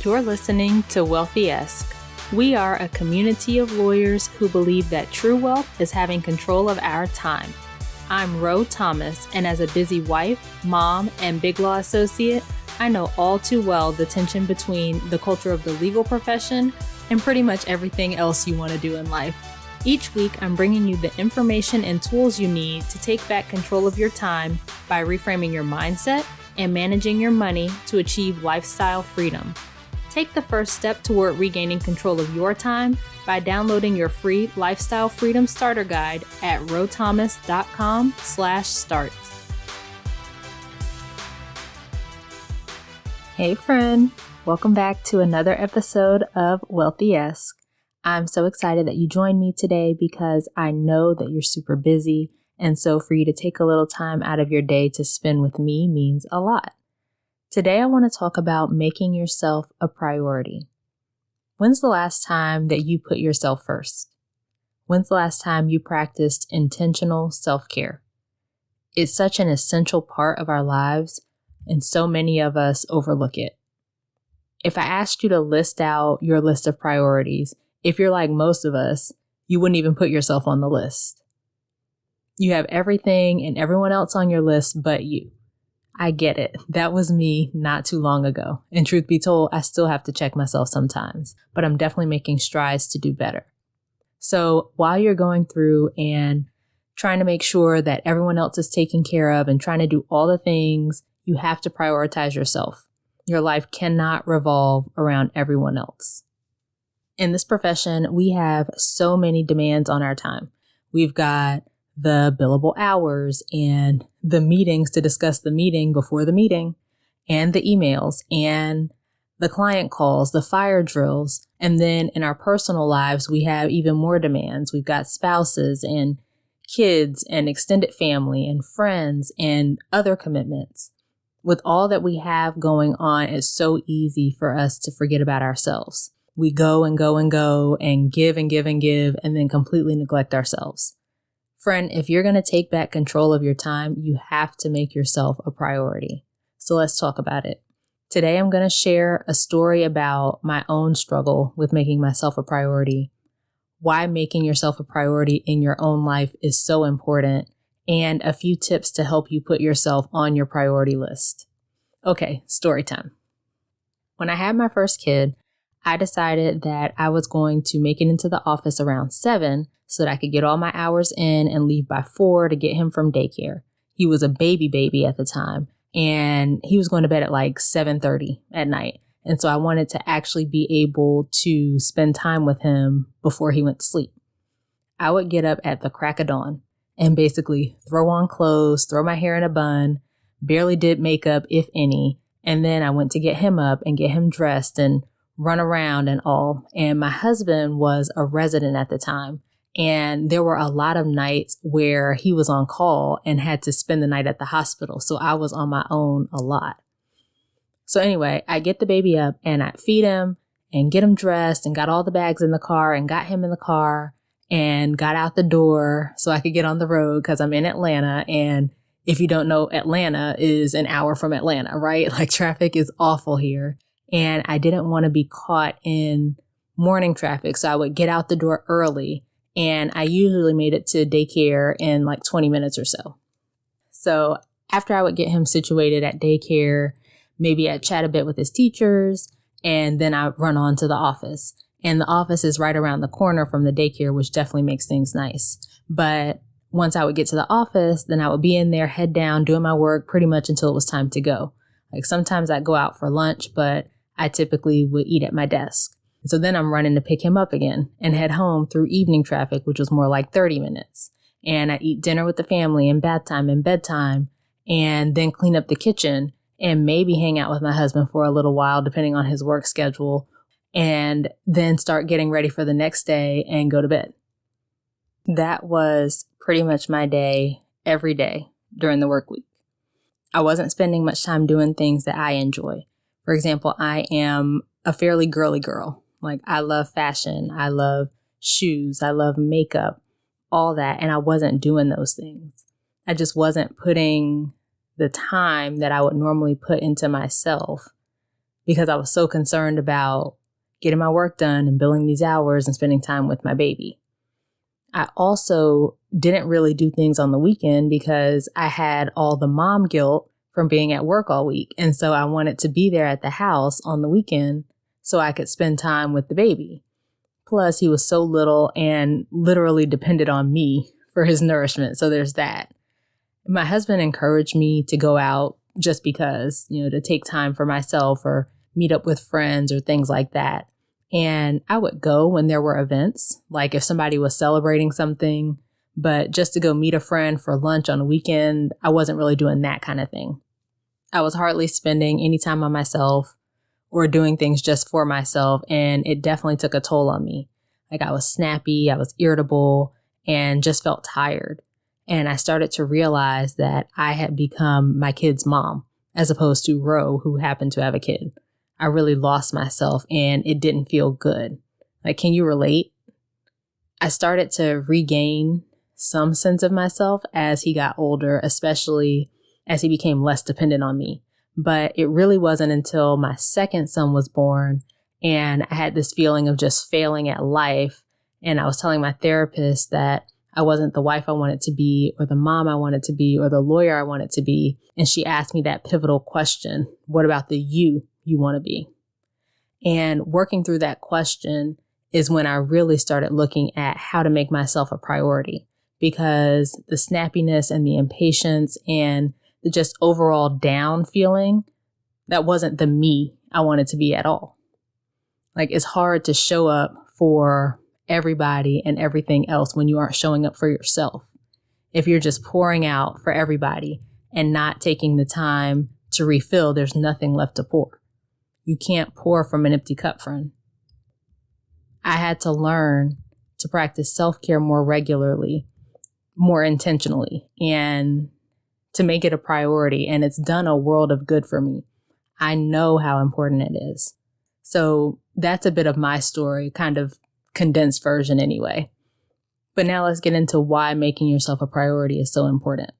You're listening to Wealthy-esque. We are a community of lawyers who believe that true wealth is having control of our time. I'm Ro Thomas, and as a busy wife, mom, and big law associate, I know all too well the tension between the culture of the legal profession and pretty much everything else you want to do in life. Each week, I'm bringing you the information and tools you need to take back control of your time by reframing your mindset and managing your money to achieve lifestyle freedom. Take the first step toward regaining control of your time by downloading your free Lifestyle Freedom Starter Guide at rothomas.com/start. Hey friend, welcome back to another episode of Wealthy-esque. I'm so excited that you joined me today because I know that you're super busy, and so for you to take a little time out of your day to spend with me means a lot. Today, I want to talk about making yourself a priority. When's the last time that you put yourself first? When's the last time you practiced intentional self-care? It's such an essential part of our lives, and so many of us overlook it. If I asked you to list out your list of priorities, if you're like most of us, you wouldn't even put yourself on the list. You have everything and everyone else on your list but you. I get it. That was me not too long ago. And truth be told, I still have to check myself sometimes, but I'm definitely making strides to do better. So while you're going through and trying to make sure that everyone else is taken care of and trying to do all the things, you have to prioritize yourself. Your life cannot revolve around everyone else. In this profession, we have so many demands on our time. We've got the billable hours and the meetings to discuss the meeting before the meeting and the emails and the client calls, the fire drills. And then in our personal lives, we have even more demands. We've got spouses and kids and extended family and friends and other commitments. With all that we have going on, it's so easy for us to forget about ourselves. We go and go and go and give and give and give and then completely neglect ourselves. Friend, if you're going to take back control of your time, you have to make yourself a priority. So let's talk about it. Today, I'm going to share a story about my own struggle with making myself a priority, why making yourself a priority in your own life is so important, and a few tips to help you put yourself on your priority list. Okay, story time. When I had my first kid, I decided that I was going to make it into the office around 7 so that I could get all my hours in and leave by 4 to get him from daycare. He was a baby at the time, and he was going to bed at like 7:30 at night. And so I wanted to actually be able to spend time with him before he went to sleep. I would get up at the crack of dawn and basically throw on clothes, throw my hair in a bun, barely did makeup, if any. And then I went to get him up and get him dressed and run around and all. And my husband was a resident at the time. And there were a lot of nights where he was on call and had to spend the night at the hospital. So I was on my own a lot. So anyway, I get the baby up and I feed him and get him dressed and got all the bags in the car and got him in the car and got out the door so I could get on the road because I'm in Atlanta. And if you don't know, Atlanta is an hour from Atlanta, right? Like traffic is awful here. And I didn't want to be caught in morning traffic. So I would get out the door early. And I usually made it to daycare in like 20 minutes or so. So after I would get him situated at daycare, maybe I'd chat a bit with his teachers, and then I'd run on to the office. And the office is right around the corner from the daycare, which definitely makes things nice. But once I would get to the office, then I would be in there, head down, doing my work pretty much until it was time to go. Like sometimes I'd go out for lunch, but I typically would eat at my desk. So then I'm running to pick him up again and head home through evening traffic, which was more like 30 minutes. And I eat dinner with the family and bath time and bedtime, and then clean up the kitchen and maybe hang out with my husband for a little while, depending on his work schedule, and then start getting ready for the next day and go to bed. That was pretty much my day every day during the work week. I wasn't spending much time doing things that I enjoy. For example, I am a fairly girly girl. Like I love fashion. I love shoes. I love makeup, all that. And I wasn't doing those things. I just wasn't putting the time that I would normally put into myself because I was so concerned about getting my work done and billing these hours and spending time with my baby. I also didn't really do things on the weekend because I had all the mom guilt from being at work all week. And so I wanted to be there at the house on the weekend so I could spend time with the baby. Plus, he was so little and literally depended on me for his nourishment. So there's that. My husband encouraged me to go out just because, to take time for myself or meet up with friends or things like that. And I would go when there were events, like if somebody was celebrating something, but just to go meet a friend for lunch on a weekend, I wasn't really doing that kind of thing. I was hardly spending any time on myself or doing things just for myself. And it definitely took a toll on me. Like I was snappy, I was irritable, and just felt tired. And I started to realize that I had become my kid's mom as opposed to Ro, who happened to have a kid. I really lost myself and it didn't feel good. Like, can you relate? I started to regain some sense of myself as he got older, especially as he became less dependent on me. But it really wasn't until my second son was born and I had this feeling of just failing at life. And I was telling my therapist that I wasn't the wife I wanted to be, or the mom I wanted to be, or the lawyer I wanted to be. And she asked me that pivotal question: what about the you want to be? And working through that question is when I really started looking at how to make myself a priority, because the snappiness and the impatience and the just overall down feeling, that wasn't the me I wanted to be at all. Like, it's hard to show up for everybody and everything else when you aren't showing up for yourself. If you're just pouring out for everybody and not taking the time to refill, there's nothing left to pour. You can't pour from an empty cup, friend. I had to learn to practice self-care more regularly, more intentionally, and to make it a priority. And it's done a world of good for me. I know how important it is. So that's a bit of my story, kind of condensed version anyway. But now let's get into why making yourself a priority is so important.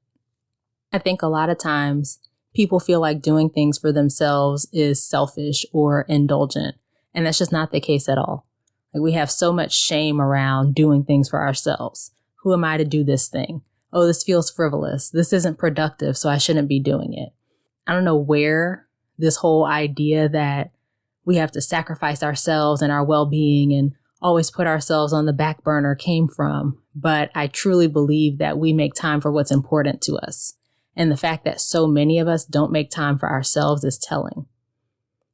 I think a lot of times people feel like doing things for themselves is selfish or indulgent. And that's just not the case at all. Like, we have so much shame around doing things for ourselves. Who am I to do this thing? Oh, this feels frivolous. This isn't productive, so I shouldn't be doing it. I don't know where this whole idea that we have to sacrifice ourselves and our well-being and always put ourselves on the back burner came from. But I truly believe that we make time for what's important to us. And the fact that so many of us don't make time for ourselves is telling.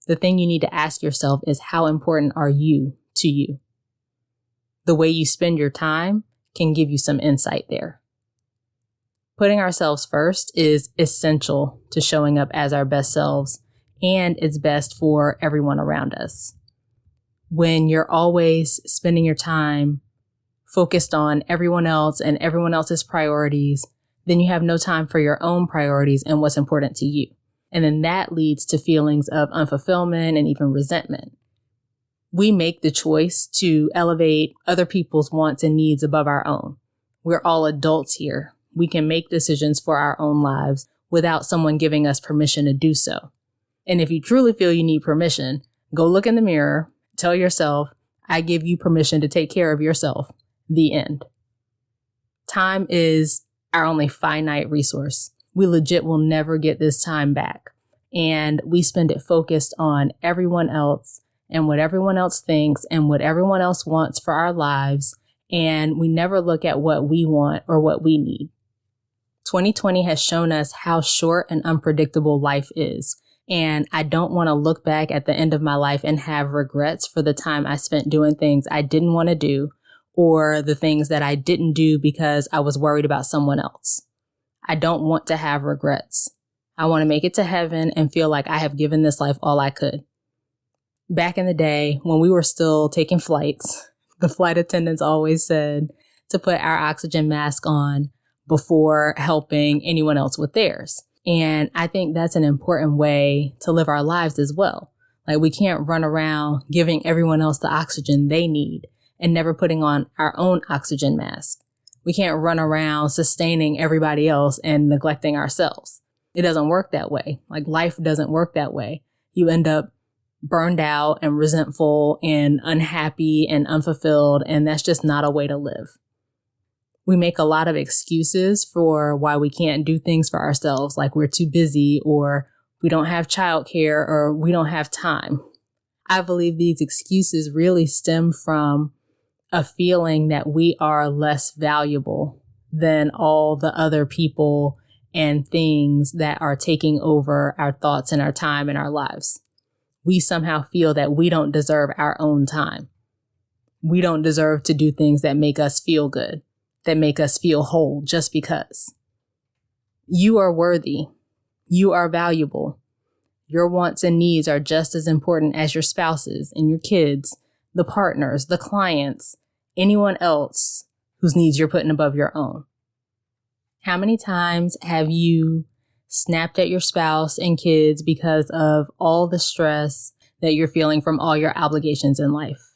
The thing you need to ask yourself is, how important are you to you? The way you spend your time can give you some insight there. Putting ourselves first is essential to showing up as our best selves, and it's best for everyone around us. When you're always spending your time focused on everyone else and everyone else's priorities, then you have no time for your own priorities and what's important to you. And then that leads to feelings of unfulfillment and even resentment. We make the choice to elevate other people's wants and needs above our own. We're all adults here. We can make decisions for our own lives without someone giving us permission to do so. And if you truly feel you need permission, go look in the mirror, tell yourself, I give you permission to take care of yourself. The end. Time is our only finite resource. We legit will never get this time back. And we spend it focused on everyone else and what everyone else thinks and what everyone else wants for our lives. And we never look at what we want or what we need. 2020 has shown us how short and unpredictable life is. And I don't want to look back at the end of my life and have regrets for the time I spent doing things I didn't want to do, or the things that I didn't do because I was worried about someone else. I don't want to have regrets. I want to make it to heaven and feel like I have given this life all I could. Back in the day, when we were still taking flights, the flight attendants always said to put our oxygen mask on before helping anyone else with theirs. And I think that's an important way to live our lives as well. Like, we can't run around giving everyone else the oxygen they need and never putting on our own oxygen mask. We can't run around sustaining everybody else and neglecting ourselves. It doesn't work that way. Like, life doesn't work that way. You end up burned out and resentful and unhappy and unfulfilled, and that's just not a way to live. We make a lot of excuses for why we can't do things for ourselves, like we're too busy or we don't have childcare or we don't have time. I believe these excuses really stem from a feeling that we are less valuable than all the other people and things that are taking over our thoughts and our time and our lives. We somehow feel that we don't deserve our own time. We don't deserve to do things that make us feel good, that make us feel whole just because. You are worthy. You are valuable. Your wants and needs are just as important as your spouses and your kids, the partners, the clients, anyone else whose needs you're putting above your own. How many times have you snapped at your spouse and kids because of all the stress that you're feeling from all your obligations in life?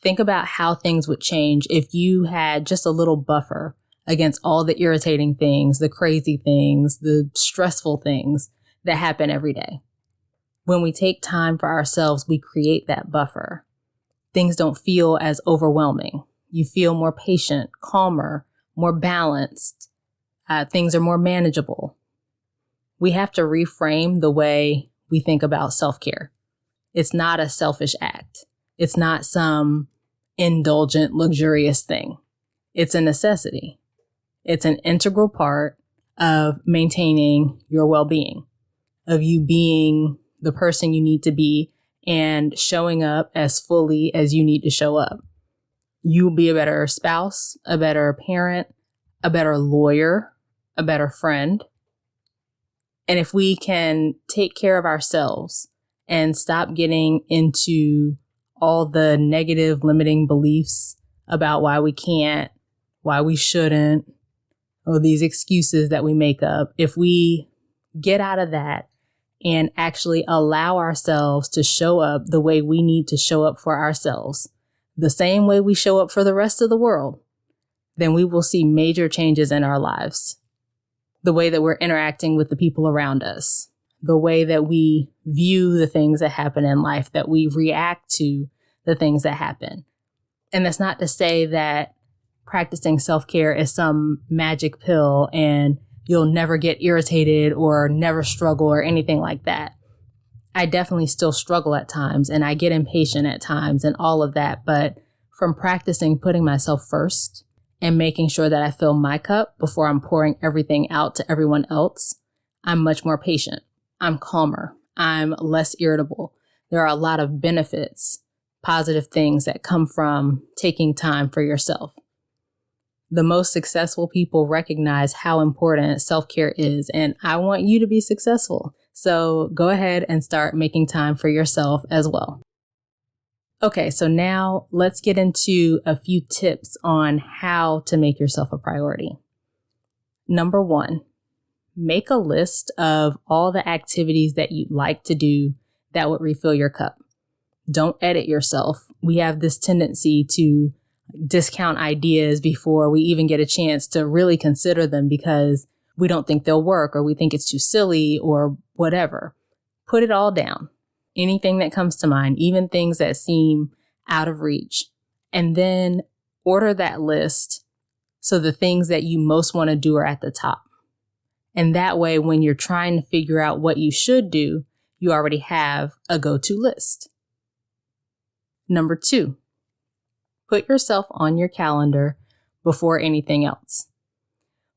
Think about how things would change if you had just a little buffer against all the irritating things, the crazy things, the stressful things that happen every day. When we take time for ourselves, we create that buffer. Things don't feel as overwhelming. You feel more patient, calmer, more balanced. Things are more manageable. We have to reframe the way we think about self-care. It's not a selfish act. It's not some indulgent, luxurious thing. It's a necessity. It's an integral part of maintaining your well-being, of you being the person you need to be and showing up as fully as you need to show up. You'll be a better spouse, a better parent, a better lawyer, a better friend. And if we can take care of ourselves and stop getting into all the negative limiting beliefs about why we can't, why we shouldn't, or these excuses that we make up, if we get out of that and actually allow ourselves to show up the way we need to show up for ourselves, the same way we show up for the rest of the world, then we will see major changes in our lives. The way that we're interacting with the people around us, the way that we view the things that happen in life, that we react to the things that happen. And that's not to say that practicing self-care is some magic pill and you'll never get irritated or never struggle or anything like that. I definitely still struggle at times and I get impatient at times and all of that. But from practicing putting myself first and making sure that I fill my cup before I'm pouring everything out to everyone else, I'm much more patient. I'm calmer. I'm less irritable. There are a lot of benefits, positive things that come from taking time for yourself. The most successful people recognize how important self-care is, and I want you to be successful. So go ahead and start making time for yourself as well. Okay, so now let's get into a few tips on how to make yourself a priority. Number 1, make a list of all the activities that you'd like to do that would refill your cup. Don't edit yourself. We have this tendency to discount ideas before we even get a chance to really consider them because we don't think they'll work or we think it's too silly or whatever. Put it all down. Anything that comes to mind, even things that seem out of reach. And then order that list so the things that you most want to do are at the top. And that way, when you're trying to figure out what you should do, you already have a go-to list. Number 2, put yourself on your calendar before anything else.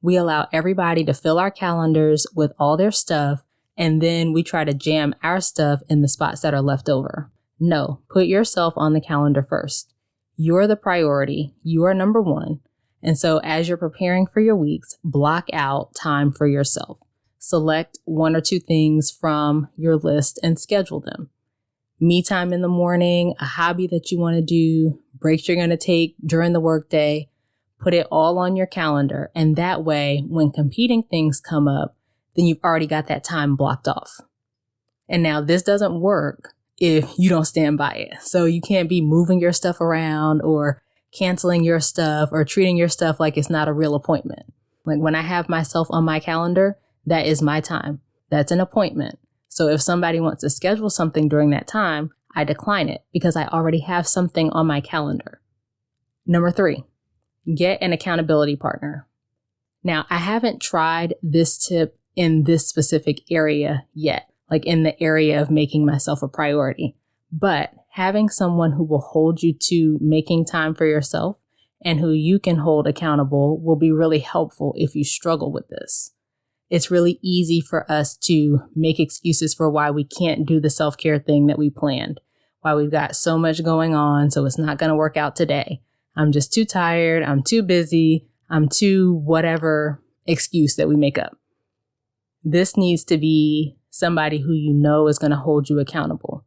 We allow everybody to fill our calendars with all their stuff, and then we try to jam our stuff in the spots that are left over. No, put yourself on the calendar first. You're the priority. You are number 1. And so as you're preparing for your weeks, block out time for yourself. Select 1 or 2 things from your list and schedule them. Me time in the morning, a hobby that you want to do, breaks you're going to take during the workday, put it all on your calendar. And that way, when competing things come up, then you've already got that time blocked off. And now this doesn't work if you don't stand by it. So you can't be moving your stuff around or canceling your stuff or treating your stuff like it's not a real appointment. Like when I have myself on my calendar, that is my time. That's an appointment. So if somebody wants to schedule something during that time, I decline it because I already have something on my calendar. Number 3, get an accountability partner. Now, I haven't tried this tip in this specific area yet, like in the area of making myself a priority, but having someone who will hold you to making time for yourself and who you can hold accountable will be really helpful if you struggle with this. It's really easy for us to make excuses for why we can't do the self-care thing that we planned, why we've got so much going on, so it's not going to work out today. I'm just too tired. I'm too busy. I'm too whatever excuse that we make up. This needs to be somebody who you know is going to hold you accountable,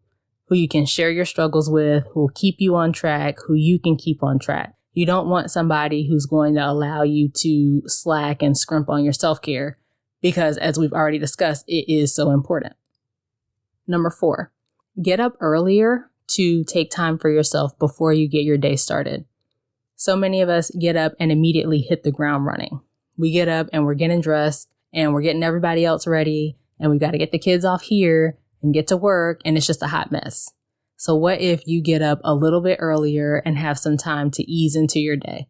who you can share your struggles with, who will keep you on track, who you can keep on track. You don't want somebody who's going to allow you to slack and scrimp on your self-care because, as we've already discussed, it is so important. Number 4, get up earlier to take time for yourself before you get your day started. So many of us get up and immediately hit the ground running. We get up and we're getting dressed and we're getting everybody else ready and we've got to get the kids off here and get to work, and it's just a hot mess. So what if you get up a little bit earlier and have some time to ease into your day?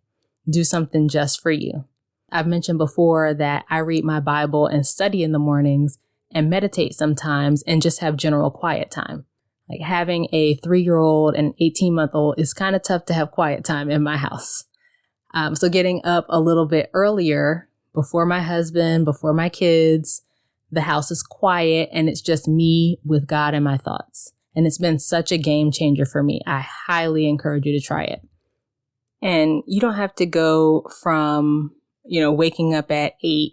Do something just for you. I've mentioned before that I read my Bible and study in the mornings and meditate sometimes and just have general quiet time. Like having a 3-year-old and 18-month-old is kind of tough to have quiet time in my house. So getting up a little bit earlier before my husband, before my kids, the house is quiet and it's just me with God and my thoughts. And it's been such a game changer for me. I highly encourage you to try it. And you don't have to go from, waking up at 8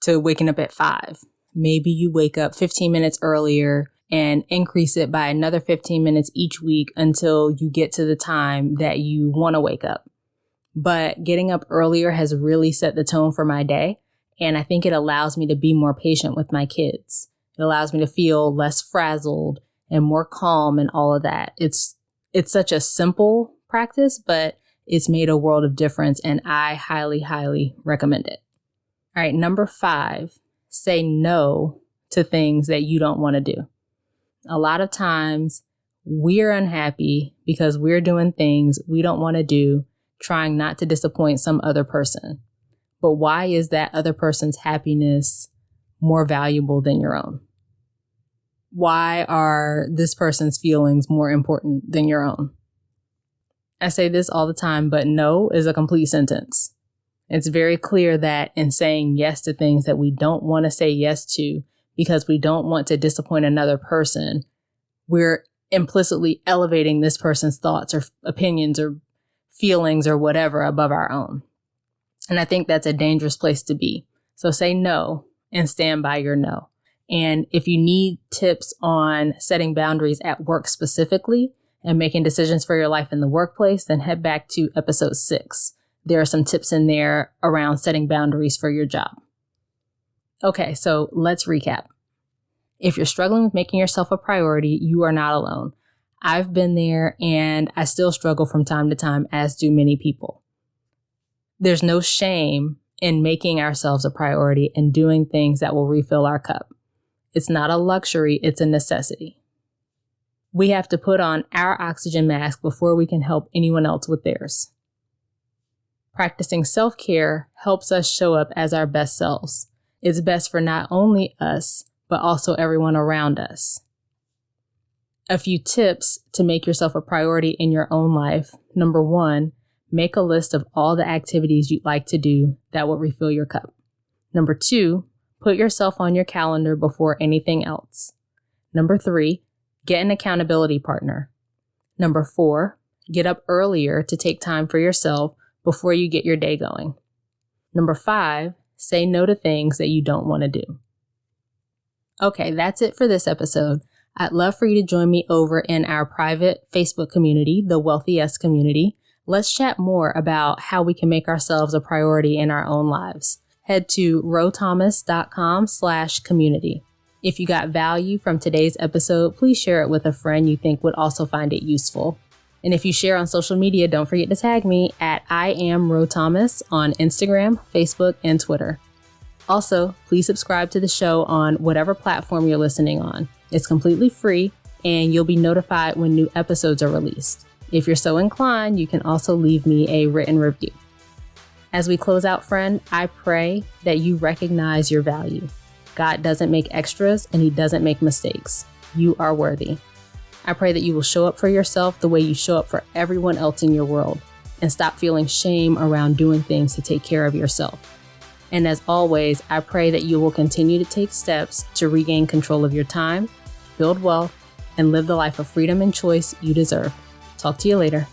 to waking up at 5. Maybe you wake up 15 minutes earlier and increase it by another 15 minutes each week until you get to the time that you want to wake up. But getting up earlier has really set the tone for my day. And I think it allows me to be more patient with my kids. It allows me to feel less frazzled and more calm and all of that. It's such a simple practice, but it's made a world of difference. And I highly, highly recommend it. All right. Number 5, say no to things that you don't want to do. A lot of times we're unhappy because we're doing things we don't want to do, trying not to disappoint some other person. But why is that other person's happiness more valuable than your own? Why are this person's feelings more important than your own? I say this all the time, but no is a complete sentence. It's very clear that in saying yes to things that we don't want to say yes to because we don't want to disappoint another person, we're implicitly elevating this person's thoughts or opinions or feelings or whatever above our own. And I think that's a dangerous place to be. So say no and stand by your no. And if you need tips on setting boundaries at work specifically and making decisions for your life in the workplace, then head back to episode 6. There are some tips in there around setting boundaries for your job. Okay, so let's recap. If you're struggling with making yourself a priority, you are not alone. I've been there and I still struggle from time to time, as do many people. There's no shame in making ourselves a priority and doing things that will refill our cup. It's not a luxury, it's a necessity. We have to put on our oxygen mask before we can help anyone else with theirs. Practicing self-care helps us show up as our best selves. It's best for not only us, but also everyone around us. A few tips to make yourself a priority in your own life. Number 1, make a list of all the activities you'd like to do that will refill your cup. Number 2, put yourself on your calendar before anything else. Number 3, get an accountability partner. Number 4, get up earlier to take time for yourself before you get your day going. Number 5, say no to things that you don't want to do. Okay, that's it for this episode. I'd love for you to join me over in our private Facebook community, the Wealthy Yes community. Let's chat more about how we can make ourselves a priority in our own lives. Head to rothomas.com/community. If you got value from today's episode, please share it with a friend you think would also find it useful. And if you share on social media, don't forget to tag me at I am Ro Thomas on Instagram, Facebook, and Twitter. Also, please subscribe to the show on whatever platform you're listening on. It's completely free, and you'll be notified when new episodes are released. If you're so inclined, you can also leave me a written review. As we close out, friend, I pray that you recognize your value. God doesn't make extras, and He doesn't make mistakes. You are worthy. I pray that you will show up for yourself the way you show up for everyone else in your world, and stop feeling shame around doing things to take care of yourself. And as always, I pray that you will continue to take steps to regain control of your time, build wealth, and live the life of freedom and choice you deserve. Talk to you later.